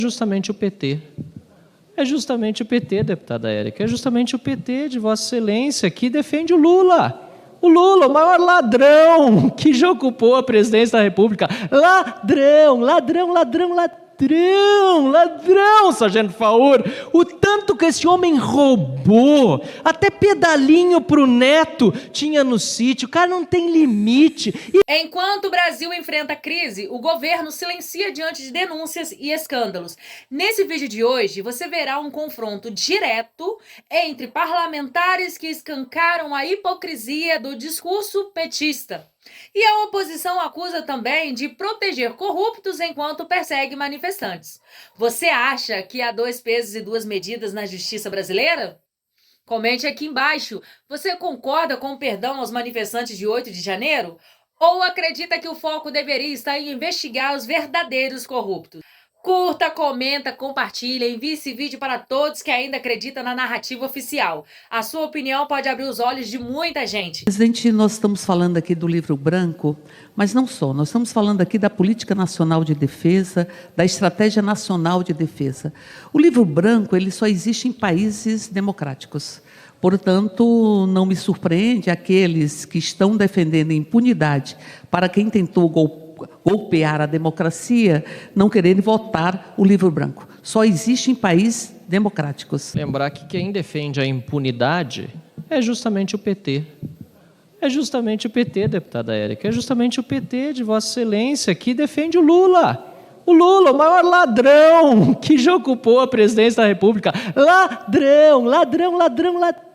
Justamente o PT. É justamente o PT, deputada Érica, é justamente o PT de Vossa Excelência que defende o Lula. O Lula, o maior ladrão que já ocupou a presidência da República. Ladrão, ladrão, ladrão, ladrão, ladrão, sargento Faur. O tanto que esse homem roubou, até pedalinho pro neto tinha no sítio. O cara não tem limite. Enquanto o Brasil enfrenta crise, o governo silencia diante de denúncias e escândalos. Nesse vídeo de hoje, você verá um confronto direto entre parlamentares que escancaram a hipocrisia do discurso petista. E a oposição acusa também de proteger corruptos enquanto persegue manifestantes. Você acha que há 2 pesos e 2 medidas na justiça brasileira? Comente aqui embaixo. Você concorda com o perdão aos manifestantes de 8 de janeiro? Ou acredita que o foco deveria estar em investigar os verdadeiros corruptos? Curta, comenta, compartilha, envie esse vídeo para todos que ainda acreditam na narrativa oficial. A sua opinião pode abrir os olhos de muita gente. Presidente, nós estamos falando aqui do livro branco, mas não só. Nós estamos falando aqui da Política Nacional de Defesa, da Estratégia Nacional de Defesa. O livro branco, ele só existe em países democráticos. Portanto, não me surpreende aqueles que estão defendendo impunidade para quem tentou golpear a democracia, não quererem votar o livro branco. Só existe em países democráticos. Lembrar que quem defende a impunidade é justamente o PT. É justamente o PT, deputada Érica, é justamente o PT de Vossa Excelência que defende o Lula. O Lula, o maior ladrão que já ocupou a presidência da República. Ladrão, ladrão, ladrão, ladrão.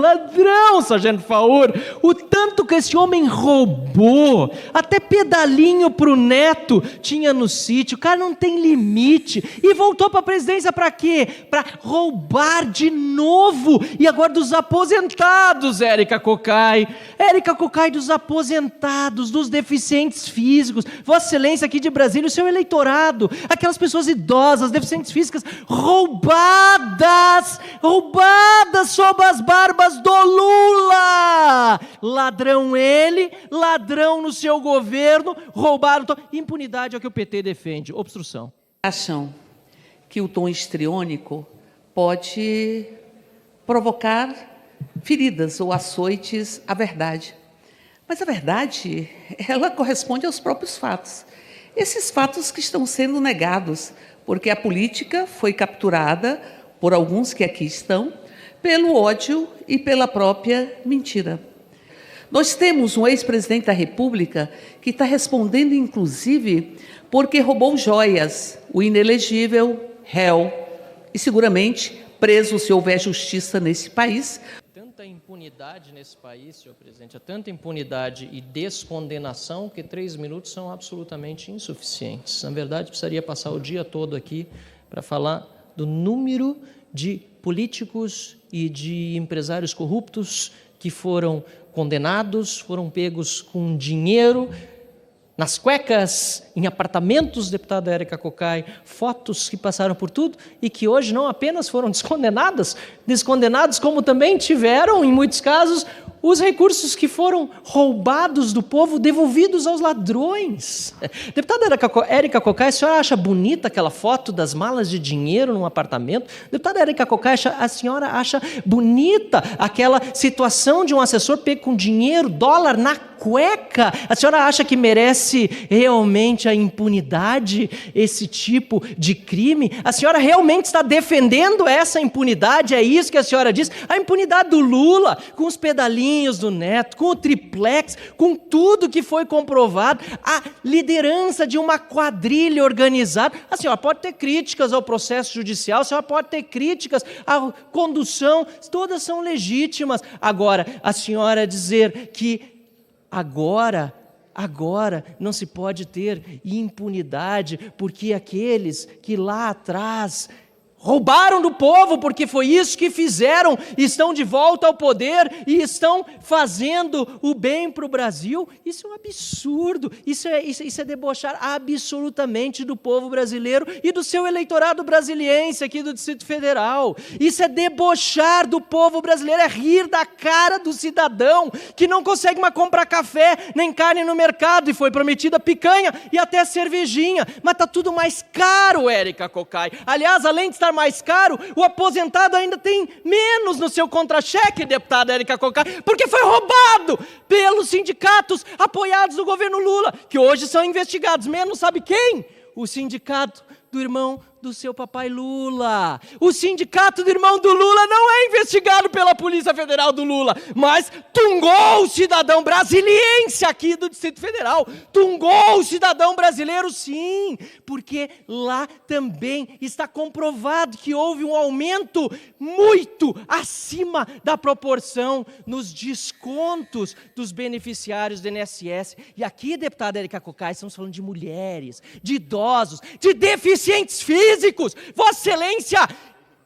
Ladrão, sargento Faur. O tanto que esse homem roubou, até pedalinho pro neto tinha no sítio. O cara não tem limite. E voltou para a presidência para quê? Para roubar de novo. E agora dos aposentados, Érica Cocai. Érica Cocai, dos aposentados, dos deficientes físicos. Vossa Excelência aqui de Brasília, o seu eleitorado, aquelas pessoas idosas, deficientes físicas, roubadas sob as barbas do Lula. Ladrão ele, ladrão no seu governo, roubaram. Impunidade é o que o PT defende, obstrução. Acham que o tom histriônico pode provocar feridas ou açoites à verdade. Mas a verdade, ela corresponde aos próprios fatos. Esses fatos que estão sendo negados, porque a política foi capturada por alguns que aqui estão, pelo ódio e pela própria mentira. Nós temos um ex-presidente da República que está respondendo, inclusive, porque roubou joias, o inelegível, réu, e seguramente preso se houver justiça nesse país. Tanta impunidade nesse país, senhor presidente, há tanta impunidade e descondenação que 3 minutos são absolutamente insuficientes. Na verdade, precisaria passar o dia todo aqui para falar do número de políticos e de empresários corruptos que foram condenados, foram pegos com dinheiro nas cuecas, em apartamentos, deputada Érica Cocai, fotos que passaram por tudo e que hoje não apenas foram descondenados, como também tiveram, em muitos casos, os recursos que foram roubados do povo, devolvidos aos ladrões. Deputada Érica Cocai, a senhora acha bonita aquela foto das malas de dinheiro num apartamento? Deputada Érica Cocai, a senhora acha bonita aquela situação de um assessor pego com dinheiro, dólar na cueca? A senhora acha que merece realmente a impunidade, esse tipo de crime? A senhora realmente está defendendo essa impunidade? É isso que a senhora diz? A impunidade do Lula, com os pedalinhos do neto, com o triplex, com tudo que foi comprovado, a liderança de uma quadrilha organizada. A senhora pode ter críticas ao processo judicial, a senhora pode ter críticas à condução, todas são legítimas. Agora, a senhora dizer que agora não se pode ter impunidade, porque aqueles que lá atrás Roubaram do povo, porque foi isso que fizeram, estão de volta ao poder e estão fazendo o bem para o Brasil. Isso é um absurdo, isso é debochar absolutamente do povo brasileiro e do seu eleitorado brasiliense aqui do Distrito Federal. Isso é debochar do povo brasileiro, é rir da cara do cidadão que não consegue mais comprar café nem carne no mercado e foi prometida picanha e até cervejinha, mas está tudo mais caro, Érica Cocai. Aliás, além de estar mais caro, o aposentado ainda tem menos no seu contra-cheque, deputada Érica Cocai, porque foi roubado pelos sindicatos apoiados do governo Lula, que hoje são investigados, menos sabe quem? O sindicato do irmão do seu papai Lula. O sindicato do irmão do Lula não é investigado pela Polícia Federal do Lula, mas tungou o cidadão brasiliense aqui do Distrito Federal. Tungou o cidadão brasileiro, sim, porque lá também está comprovado que houve um aumento muito acima da proporção nos descontos dos beneficiários do INSS. E aqui, deputada Érica Cocai, estamos falando de mulheres, de idosos, de deficientes físicos. Vossa Excelência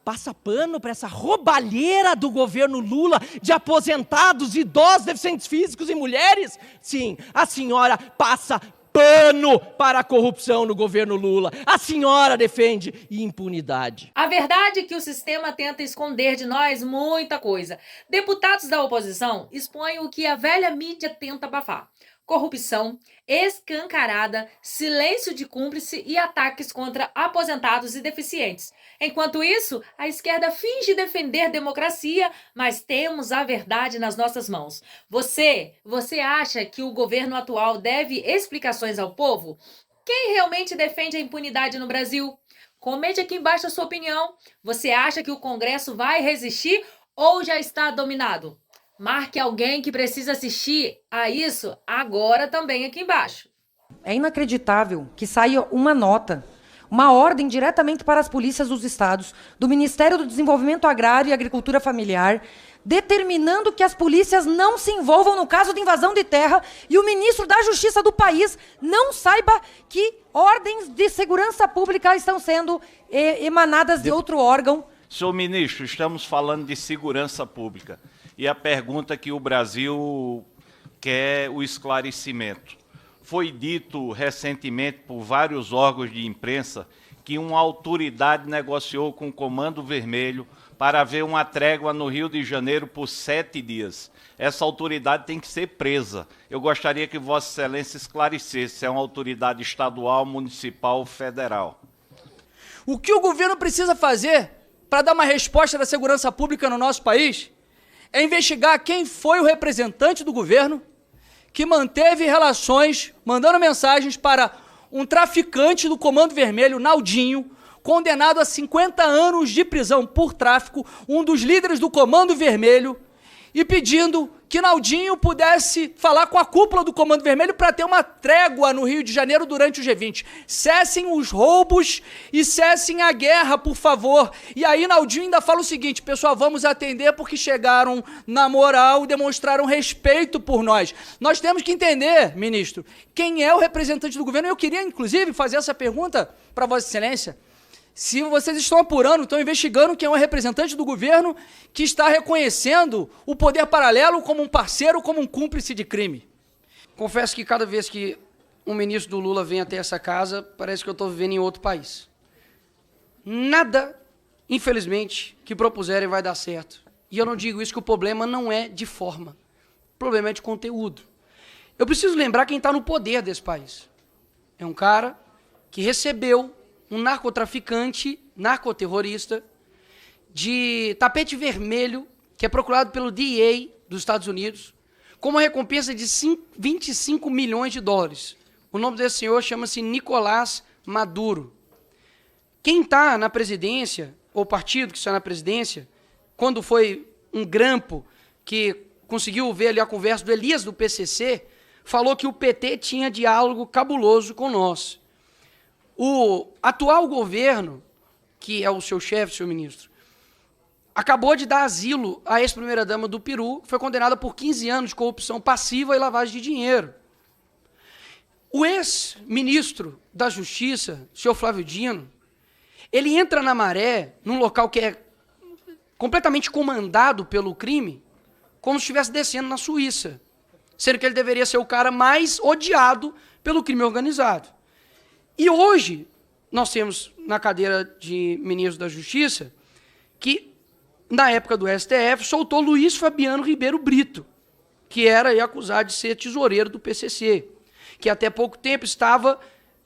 passa pano para essa roubalheira do governo Lula de aposentados, idosos, deficientes físicos e mulheres? Sim, a senhora passa pano para a corrupção no governo Lula. A senhora defende impunidade. A verdade é que o sistema tenta esconder de nós muita coisa. Deputados da oposição expõem o que a velha mídia tenta abafar: corrupção escancarada, silêncio de cúmplice e ataques contra aposentados e deficientes. Enquanto isso, a esquerda finge defender democracia, mas temos a verdade nas nossas mãos. Você acha que o governo atual deve explicações ao povo? Quem realmente defende a impunidade no Brasil? Comente aqui embaixo a sua opinião. Você acha que o Congresso vai resistir ou já está dominado? Marque alguém que precisa assistir a isso agora também aqui embaixo. É inacreditável que saia uma nota, uma ordem diretamente para as polícias dos estados, do Ministério do Desenvolvimento Agrário e Agricultura Familiar, determinando que as polícias não se envolvam no caso de invasão de terra e o ministro da Justiça do país não saiba que ordens de segurança pública estão sendo emanadas de outro órgão. Senhor ministro, estamos falando de segurança pública. E a pergunta que o Brasil quer o esclarecimento. Foi dito recentemente por vários órgãos de imprensa que uma autoridade negociou com o Comando Vermelho para haver uma trégua no Rio de Janeiro por 7 dias. Essa autoridade tem que ser presa. Eu gostaria que Vossa Excelência esclarecesse se é uma autoridade estadual, municipal ou federal. O que o governo precisa fazer para dar uma resposta da segurança pública no nosso país é investigar quem foi o representante do governo que manteve relações, mandando mensagens para um traficante do Comando Vermelho, Naldinho, condenado a 50 anos de prisão por tráfico, um dos líderes do Comando Vermelho, e pedindo que Naldinho pudesse falar com a cúpula do Comando Vermelho para ter uma trégua no Rio de Janeiro durante o G20. Cessem os roubos e cessem a guerra, por favor. E aí Naldinho ainda fala o seguinte: pessoal, vamos atender porque chegaram na moral e demonstraram respeito por nós. Nós temos que entender, ministro, quem é o representante do governo. Eu queria, inclusive, fazer essa pergunta para Vossa Excelência. Se vocês estão apurando, estão investigando quem é um representante do governo que está reconhecendo o poder paralelo como um parceiro, como um cúmplice de crime. Confesso que cada vez que um ministro do Lula vem até essa casa, parece que eu estou vivendo em outro país. Nada, infelizmente, que propuserem vai dar certo. E eu não digo isso que o problema não é de forma. O problema é de conteúdo. Eu preciso lembrar quem está no poder desse país. É um cara que recebeu um narcotraficante, narcoterrorista, de tapete vermelho, que é procurado pelo DEA dos Estados Unidos, com uma recompensa de 25 milhões de dólares. O nome desse senhor chama-se Nicolás Maduro. Quem está na presidência, ou partido que está na presidência, quando foi um grampo que conseguiu ver ali a conversa do Elias do PCC, falou que o PT tinha diálogo cabuloso com nós. O atual governo, que é o seu chefe, seu ministro, acabou de dar asilo à ex-primeira-dama do Peru, foi condenada por 15 anos de corrupção passiva e lavagem de dinheiro. O ex-ministro da Justiça, senhor Flávio Dino, ele entra na maré, num local que é completamente comandado pelo crime, como se estivesse descendo na Suíça, sendo que ele deveria ser o cara mais odiado pelo crime organizado. E hoje, nós temos na cadeira de ministro da Justiça, que, na época do STF, soltou Luiz Fabiano Ribeiro Brito, que era aí acusado de ser tesoureiro do PCC, que até pouco tempo estava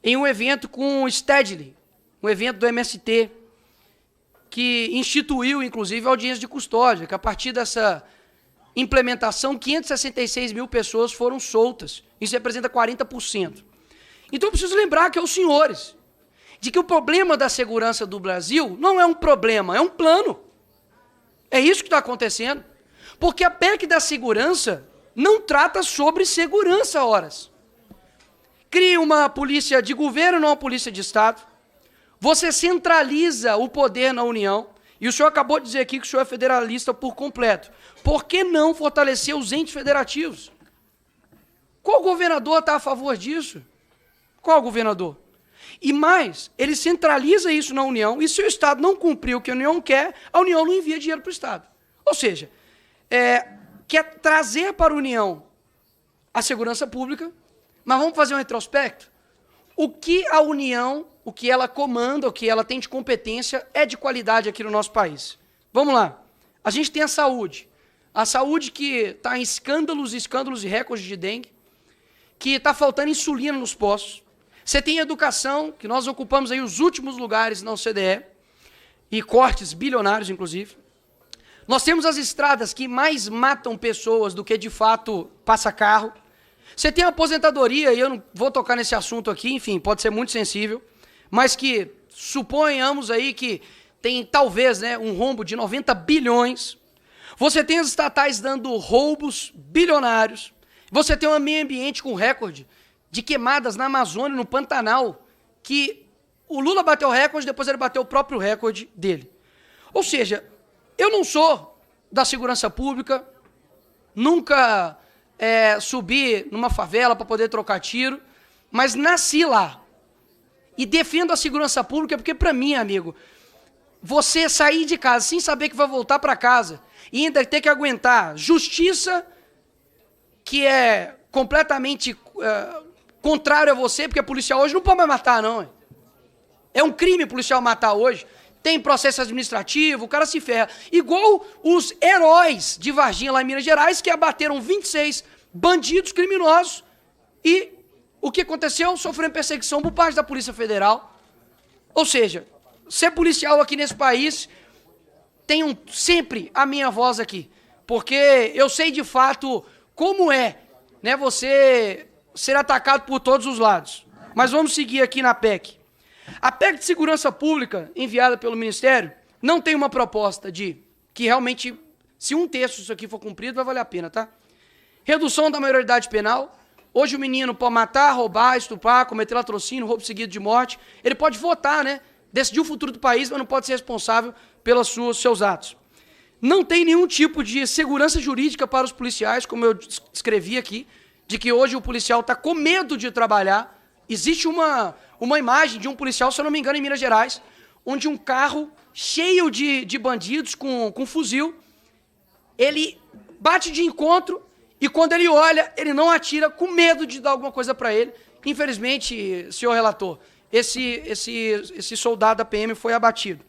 em um evento com o Stedley, um evento do MST, que instituiu, inclusive, a audiência de custódia, que a partir dessa implementação, 566 mil pessoas foram soltas. Isso representa 40%. Então eu preciso lembrar que aos senhores, de que o problema da segurança do Brasil não é um problema, é um plano. É isso que está acontecendo. Porque a PEC da segurança não trata sobre segurança, horas. Cria uma polícia de governo, não uma polícia de Estado. Você centraliza o poder na União. E o senhor acabou de dizer aqui que o senhor é federalista por completo. Por que não fortalecer os entes federativos? Qual governador está a favor disso? Qual governador? E mais, ele centraliza isso na União, e se o Estado não cumprir o que a União quer, a União não envia dinheiro para o Estado. Ou seja, quer trazer para a União a segurança pública, mas vamos fazer um retrospecto? O que a União, o que ela comanda, o que ela tem de competência é de qualidade aqui no nosso país. Vamos lá. A gente tem a saúde que está em escândalos e recordes de dengue, que está faltando insulina nos postos. Você tem a educação, que nós ocupamos aí os últimos lugares na OCDE, e cortes bilionários, inclusive. Nós temos as estradas que mais matam pessoas do que, de fato, passa carro. Você tem a aposentadoria, e eu não vou tocar nesse assunto aqui, enfim, pode ser muito sensível, mas que suponhamos aí que tem, talvez, né, um rombo de 90 bilhões. Você tem as estatais dando roubos bilionários. Você tem um meio ambiente com recorde de queimadas na Amazônia, no Pantanal, que o Lula bateu o recorde, depois ele bateu o próprio recorde dele. Ou seja, eu não sou da segurança pública, nunca subi numa favela para poder trocar tiro, mas nasci lá. E defendo a segurança pública porque, para mim, amigo, você sair de casa sem saber que vai voltar para casa e ainda ter que aguentar justiça que é completamente contrário a você, porque policial hoje não pode mais matar, não. É um crime policial matar hoje. Tem processo administrativo, o cara se ferra. Igual os heróis de Varginha, lá em Minas Gerais, que abateram 26 bandidos criminosos e o que aconteceu? Sofrendo perseguição por parte da Polícia Federal. Ou seja, ser policial aqui nesse país, tenham sempre a minha voz aqui, porque eu sei de fato como é, né, você ser atacado por todos os lados. Mas vamos seguir aqui na PEC. A PEC de Segurança Pública, enviada pelo Ministério, não tem uma proposta de que realmente, se 1/3 disso aqui for cumprido, vai valer a pena, tá? Redução da maioridade penal. Hoje o menino pode matar, roubar, estuprar, cometer latrocínio, roubo seguido de morte. Ele pode votar, né? Decidir o futuro do país, mas não pode ser responsável pelos seus atos. Não tem nenhum tipo de segurança jurídica para os policiais, como eu escrevi aqui, de que hoje o policial está com medo de trabalhar. Existe uma imagem de um policial, se eu não me engano, em Minas Gerais, onde um carro cheio de bandidos com fuzil, ele bate de encontro e quando ele olha, ele não atira com medo de dar alguma coisa para ele. Infelizmente, senhor relator, esse soldado da PM foi abatido.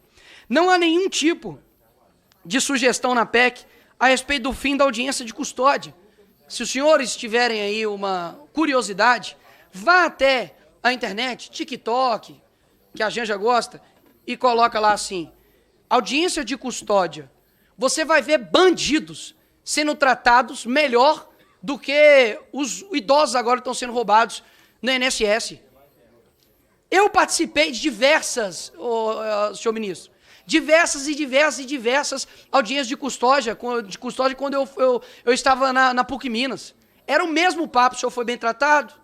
Não há nenhum tipo de sugestão na PEC a respeito do fim da audiência de custódia. Se os senhores tiverem aí uma curiosidade, vá até a internet, TikTok, que a Janja gosta, e coloca lá assim, audiência de custódia. Você vai ver bandidos sendo tratados melhor do que os idosos agora estão sendo roubados no INSS. Eu participei de diversas, senhor ministro, diversas audiências de custódia quando eu estava na PUC Minas. Era o mesmo papo, o senhor foi bem tratado,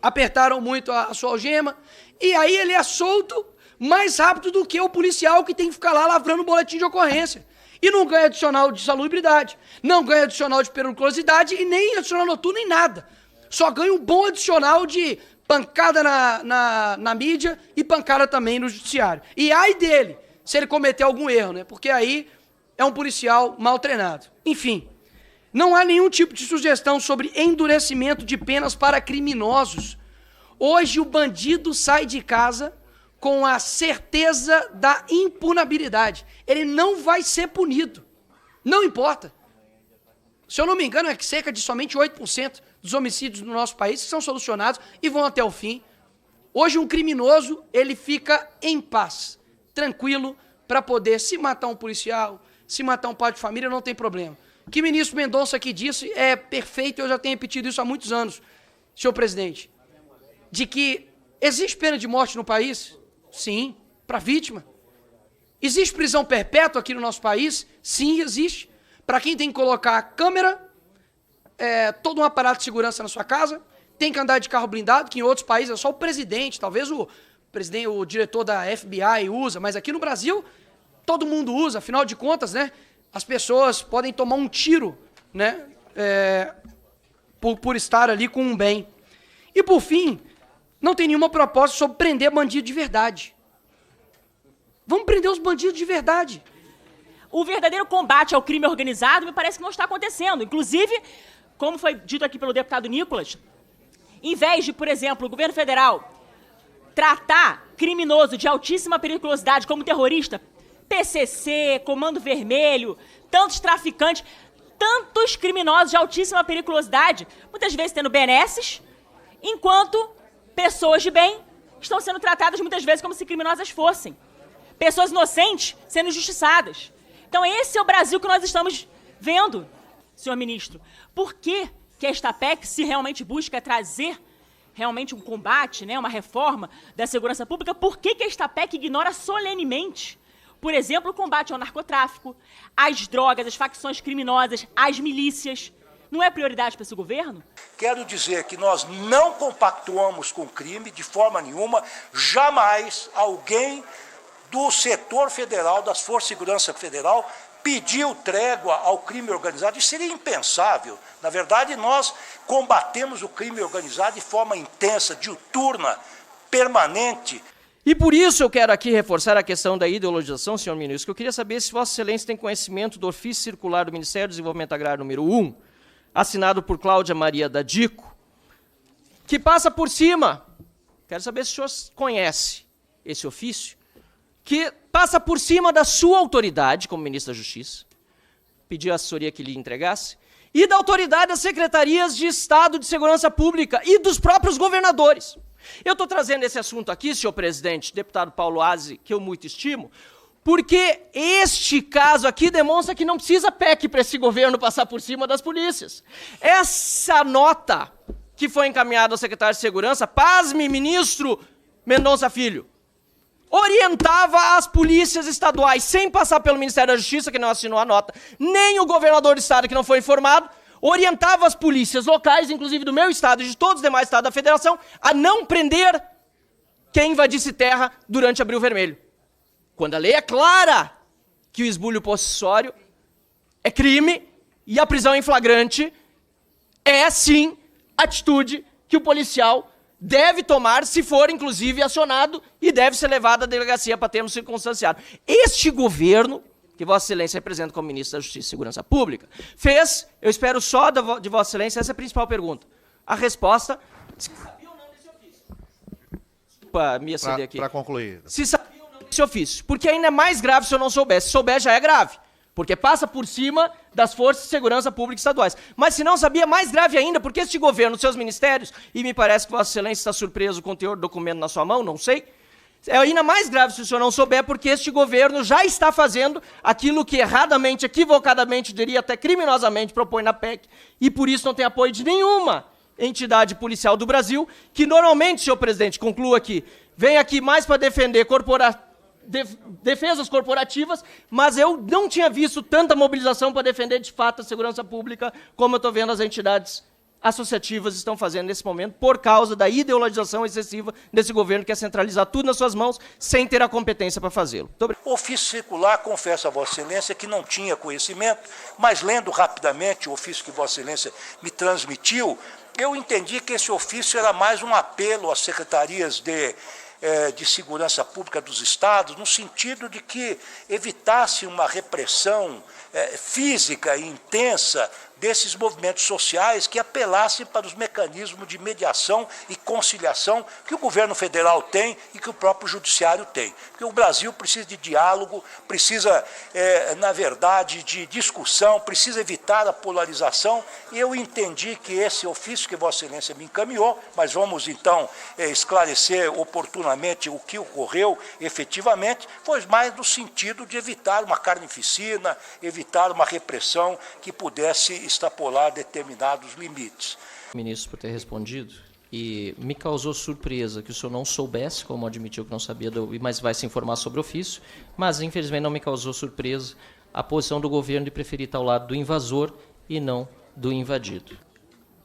apertaram muito a sua algema, e aí ele é solto mais rápido do que o policial que tem que ficar lá lavrando o boletim de ocorrência. E não ganha adicional de salubridade, não ganha adicional de periculosidade e nem adicional noturno, nem nada. Só ganha um bom adicional de pancada na mídia e pancada também no judiciário. E ai dele, se ele cometer algum erro, né? Porque aí é um policial mal treinado. Enfim, não há nenhum tipo de sugestão sobre endurecimento de penas para criminosos. Hoje o bandido sai de casa com a certeza da impunabilidade. Ele não vai ser punido. Não importa. Se eu não me engano, é que cerca de somente 8% dos homicídios no nosso país são solucionados e vão até o fim. Hoje um criminoso, ele fica em paz, tranquilo, para poder se matar um policial, se matar um pai de família, não tem problema. O que o ministro Mendonça aqui disse é perfeito, eu já tenho repetido isso há muitos anos, senhor presidente, de que existe pena de morte no país? Sim, para vítima. Existe prisão perpétua aqui no nosso país? Sim, existe. Para quem tem que colocar a câmera, todo um aparato de segurança na sua casa, tem que andar de carro blindado, que em outros países é só o presidente, talvez o diretor da FBI usa, mas aqui no Brasil todo mundo usa, afinal de contas, né? As pessoas podem tomar um tiro, né? Por estar ali com um bem. E por fim, não tem nenhuma proposta sobre prender bandido de verdade. Vamos prender os bandidos de verdade. O verdadeiro combate ao crime organizado me parece que não está acontecendo. Inclusive, como foi dito aqui pelo deputado Nicolas, em vez de, por exemplo, o governo federal tratar criminoso de altíssima periculosidade como terrorista, PCC, Comando Vermelho, tantos traficantes, tantos criminosos de altíssima periculosidade, muitas vezes tendo benesses, enquanto pessoas de bem estão sendo tratadas muitas vezes como se criminosas fossem. Pessoas inocentes sendo injustiçadas. Então esse é o Brasil que nós estamos vendo, senhor ministro. Por que esta PEC, se realmente busca trazer realmente um combate, né, uma reforma da segurança pública, por que esta PEC ignora solenemente, por exemplo, o combate ao narcotráfico, às drogas, às facções criminosas, às milícias? Não é prioridade para esse governo? Quero dizer que nós não compactuamos com o crime de forma nenhuma, jamais alguém do setor federal, das Forças de Segurança Federal, pediu trégua ao crime organizado. Isso seria impensável. Na verdade, nós combatemos o crime organizado de forma intensa, diuturna, permanente. E por isso eu quero aqui reforçar a questão da ideologização, senhor ministro, que eu queria saber se Vossa Excelência tem conhecimento do ofício circular do Ministério do Desenvolvimento Agrário número 1, assinado por Cláudia Maria da Dico, que passa por cima, quero saber se o senhor conhece esse ofício, que passa por cima da sua autoridade como ministro da Justiça, pediu a assessoria que lhe entregasse, e da autoridade das secretarias de Estado de Segurança Pública e dos próprios governadores. Eu estou trazendo esse assunto aqui, senhor presidente, deputado Paulo Aze, que eu muito estimo, porque este caso aqui demonstra que não precisa PEC para esse governo passar por cima das polícias. Essa nota que foi encaminhada ao secretário de Segurança, pasme, ministro Mendonça Filho, orientava as polícias estaduais, sem passar pelo Ministério da Justiça, que não assinou a nota, nem o governador do estado, que não foi informado, orientava as polícias locais, inclusive do meu estado e de todos os demais estados da federação, a não prender quem invadisse terra durante Abril Vermelho. Quando a lei é clara que o esbulho possessório é crime e a prisão em flagrante é, sim, atitude que o policial deve tomar, se for, inclusive, acionado, e deve ser levado à delegacia para termo circunstanciado. Este governo, que Vossa Excelência representa como ministro da Justiça e Segurança Pública, fez, eu espero só de Vossa Excelência, essa é a principal pergunta. A resposta, se sabia ou não desse ofício. Desculpa, me acender aqui. Para concluir. Se sabia ou não desse ofício. Porque ainda é mais grave se eu não soubesse. Se souber, já é grave. Porque passa por cima das forças de segurança pública estaduais. Mas se não sabia, mais grave ainda, porque este governo, seus ministérios, e me parece que Vossa Excelência está surpreso com o teor do documento na sua mão, não sei, é ainda mais grave se o senhor não souber, porque este governo já está fazendo aquilo que erradamente, equivocadamente, diria até criminosamente, propõe na PEC, e por isso não tem apoio de nenhuma entidade policial do Brasil, que normalmente, senhor presidente, concluo aqui, vem aqui mais para defender defesas corporativas, mas eu não tinha visto tanta mobilização para defender de fato a segurança pública como eu estou vendo as entidades associativas estão fazendo nesse momento por causa da ideologização excessiva desse governo que quer centralizar tudo nas suas mãos sem ter a competência para fazê-lo. O ofício circular, confesso a Vossa Excelência que não tinha conhecimento, mas lendo rapidamente o ofício que Vossa Excelência me transmitiu, eu entendi que esse ofício era mais um apelo às secretarias de segurança pública dos estados, no sentido de que evitasse uma repressão física e intensa desses movimentos sociais que apelassem para os mecanismos de mediação e conciliação que o governo federal tem e que o próprio judiciário tem. Porque o Brasil precisa de diálogo, precisa, na verdade, de discussão, precisa evitar a polarização, e eu entendi que esse ofício que Vossa Excelência me encaminhou, mas vamos então esclarecer oportunamente o que ocorreu efetivamente, foi mais no sentido de evitar uma carnificina, evitar uma repressão que pudesse extrapolar determinados limites. Ministro, por ter respondido, e me causou surpresa que o senhor não soubesse, como admitiu que não sabia, mas vai se informar sobre o ofício, mas infelizmente não me causou surpresa a posição do governo de preferir estar ao lado do invasor e não do invadido.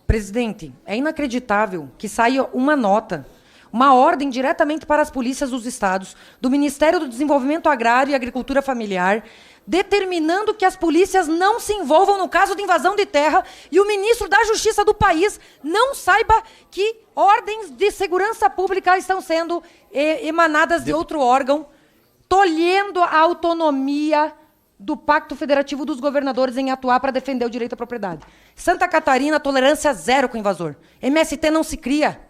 Presidente, é inacreditável que saia uma nota, uma ordem diretamente para as polícias dos estados, do Ministério do Desenvolvimento Agrário e Agricultura Familiar, determinando que as polícias não se envolvam no caso de invasão de terra e o ministro da Justiça do país não saiba que ordens de segurança pública estão sendo emanadas de outro órgão, tolhendo a autonomia do Pacto Federativo dos Governadores em atuar para defender o direito à propriedade. Santa Catarina, tolerância zero com o invasor. MST não se cria.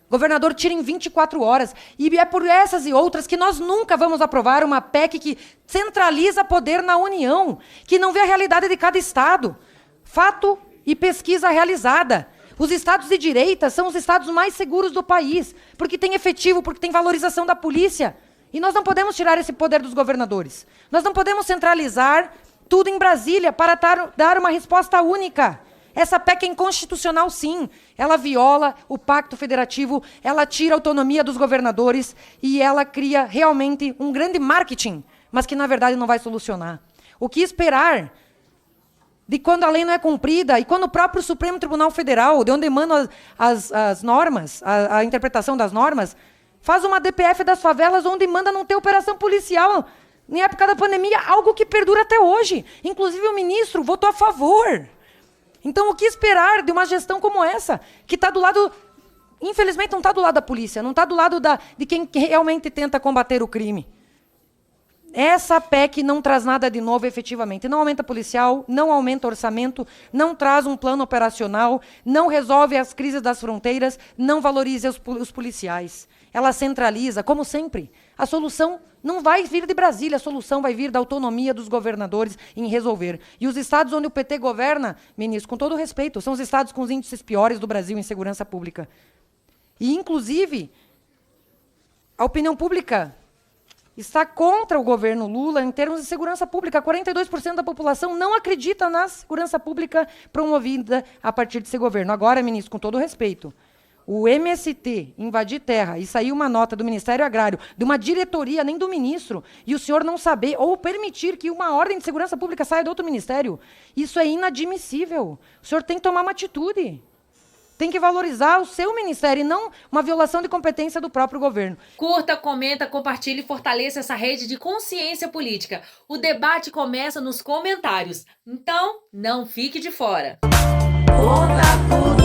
Governador tira em 24 horas. E é por essas e outras que nós nunca vamos aprovar uma PEC que centraliza poder na União, que não vê a realidade de cada estado. Fato e pesquisa realizada. Os estados de direita são os estados mais seguros do país, porque tem efetivo, porque tem valorização da polícia. E nós não podemos tirar esse poder dos governadores. Nós não podemos centralizar tudo em Brasília para dar uma resposta única. Essa PEC é inconstitucional, sim. Ela viola o Pacto Federativo, ela tira a autonomia dos governadores e ela cria realmente um grande marketing, mas que, na verdade, não vai solucionar. O que esperar de quando a lei não é cumprida e quando o próprio Supremo Tribunal Federal, de onde emanam as normas, a interpretação das normas, faz uma DPF das favelas onde manda não ter operação policial em época da pandemia, algo que perdura até hoje. Inclusive, o ministro votou a favor. Então, o que esperar de uma gestão como essa, que está do lado, infelizmente, não está do lado da polícia, não está do lado de quem realmente tenta combater o crime. Essa PEC não traz nada de novo efetivamente. Não aumenta policial, não aumenta orçamento, não traz um plano operacional, não resolve as crises das fronteiras, não valoriza os policiais. Ela centraliza, como sempre. A solução não vai vir de Brasília, a solução vai vir da autonomia dos governadores em resolver. E os estados onde o PT governa, ministro, com todo respeito, são os estados com os índices piores do Brasil em segurança pública. E, inclusive, a opinião pública está contra o governo Lula em termos de segurança pública. 42% da população não acredita na segurança pública promovida a partir desse governo. Agora, ministro, com todo respeito, o MST invadir terra e sair uma nota do Ministério Agrário, de uma diretoria, nem do ministro, e o senhor não saber ou permitir que uma ordem de segurança pública saia de outro ministério, isso é inadmissível. O senhor tem que tomar uma atitude. Tem que valorizar o seu ministério e não uma violação de competência do próprio governo. Curta, comenta, compartilhe e fortaleça essa rede de consciência política. O debate começa nos comentários. Então, não fique de fora. Conta tudo.